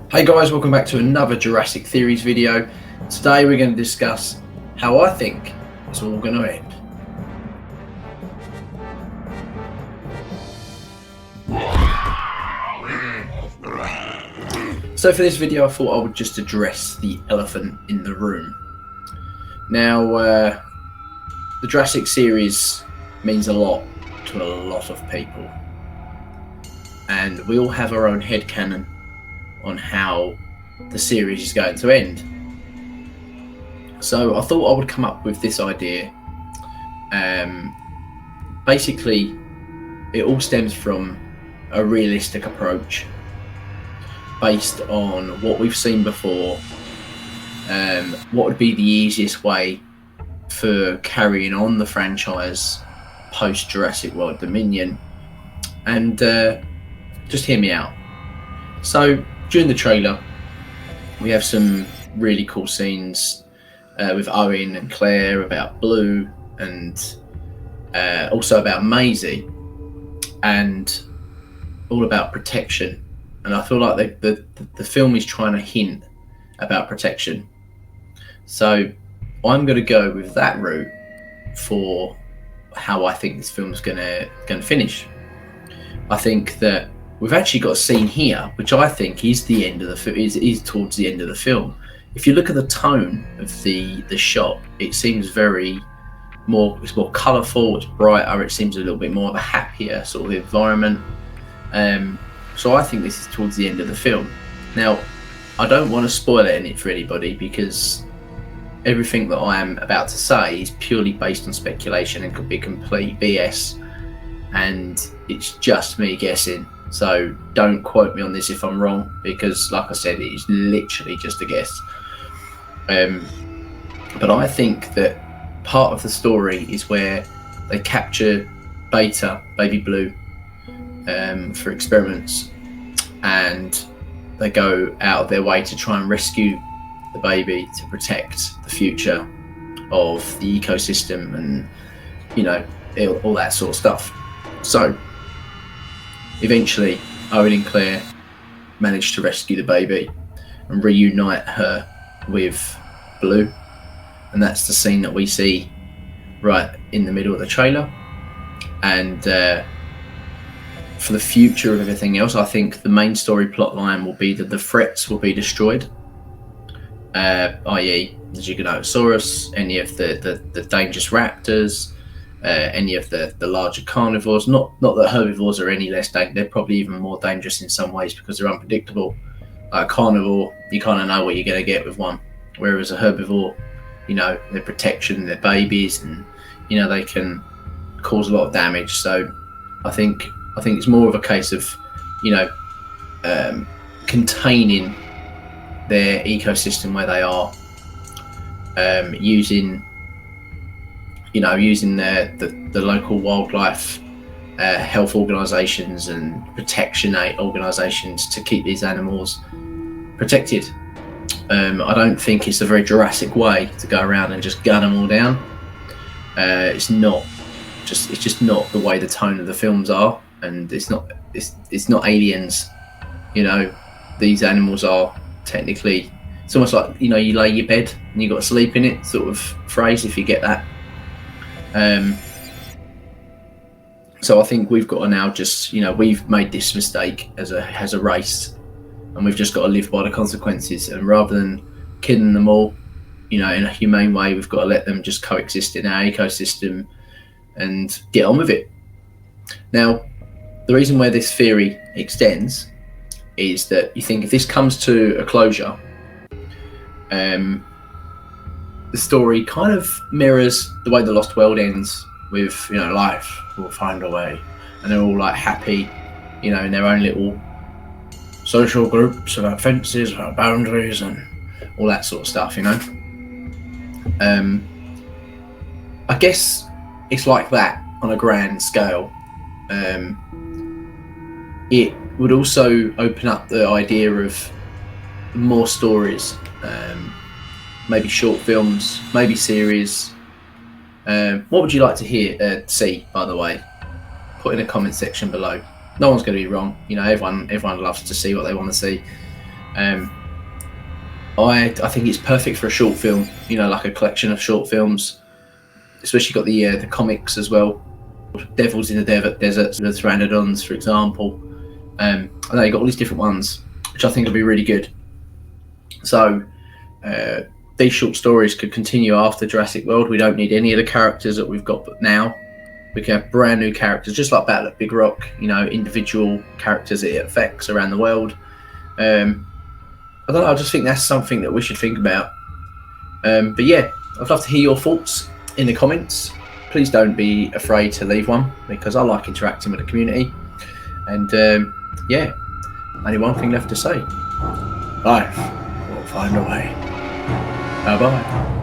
Hey guys, welcome back to another Jurassic Theories video. Today we're going to discuss how I think it's all going to end. So for this video I thought I would just address the elephant in the room. Now the Jurassic series means a lot to a lot of people, and we all have our own headcanon on how the series is going to end. So I thought I would come up with this idea. Basically, it all stems from a realistic approach based on what we've seen before. What would be the easiest way for carrying on the franchise post Jurassic World Dominion? And just hear me out. So during the trailer, we have some really cool scenes with Owen and Claire, about Blue, and also about Maisie, and all about protection. And I feel like the film is trying to hint about protection. So I'm going to go with that route for how I think this film's going to finish. I think that we've actually got a scene here, which I think is the end of the film. Is towards the end of the film. If you look at the tone of the shot, it seems it's more colourful, it's brighter, it seems a little bit more of a happier sort of environment. So I think this is towards the end of the film. Now, I don't want to spoil it for anybody, because everything that I am about to say is purely based on speculation and could be complete BS, and it's just me guessing. So don't quote me on this if I'm wrong, because like I said, it is literally just a guess. But I think that part of the story is where they capture Beta, baby Blue, for experiments, and they go out of their way to try and rescue the baby to protect the future of the ecosystem and, you know, all that sort of stuff. So eventually Owen and Claire manage to rescue the baby and reunite her with Blue, and that's the scene that we see right in the middle of the trailer. And for the future of everything else, I think the main story plot line will be that the threats will be destroyed, i.e. the Giganotosaurus, any of the dangerous raptors, any of the larger carnivores. Not that herbivores are any less dangerous, they're probably even more dangerous in some ways because they're unpredictable. Like a carnivore, you kind of know what you're going to get with one, whereas a herbivore, you know, their protection, their babies, and, you know, they can cause a lot of damage. So I think it's more of a case of, you know, containing their ecosystem where they are, using the local wildlife health organisations and protection aid organisations to keep these animals protected. I don't think it's a very Jurassic way to go around and just gun them all down. It's just not the way the tone of the films are, and it's not Aliens. You know, these animals are technically, it's almost like, you know, you lay your bed and you got to sleep in it sort of phrase, if you get that. So I think we've got to now just, you know, we've made this mistake as a race, and we've just got to live by the consequences. And rather than killing them all, you know, in a humane way, we've got to let them just coexist in our ecosystem and get on with it. Now, the reason where this theory extends is that you think if this comes to a closure, the story kind of mirrors the way The Lost World ends, with, you know, life will find a way, and they're all like happy, you know, in their own little social groups about fences, about boundaries, and all that sort of stuff, you know. I guess it's like that on a grand scale. It would also open up the idea of more stories, maybe short films, maybe series. What would you like to see, by the way? Put in a comment section below. No one's going to be wrong. You know, everyone loves to see what they want to see. Um, I think it's perfect for a short film. You know, like a collection of short films. Especially got the comics as well. Devils in the Desert, the Pteranodons, for example. I know you got all these different ones, which I think will be really good. So these short stories could continue after Jurassic World. We don't need any of the characters that we've got now. We can have brand new characters, just like Battle at Big Rock. You know, individual characters it affects around the world. I don't know. I just think that's something that we should think about. But yeah, I'd love to hear your thoughts in the comments. Please don't be afraid to leave one, because I like interacting with the community. And yeah, only one thing left to say. Life will find a way. Bye bye.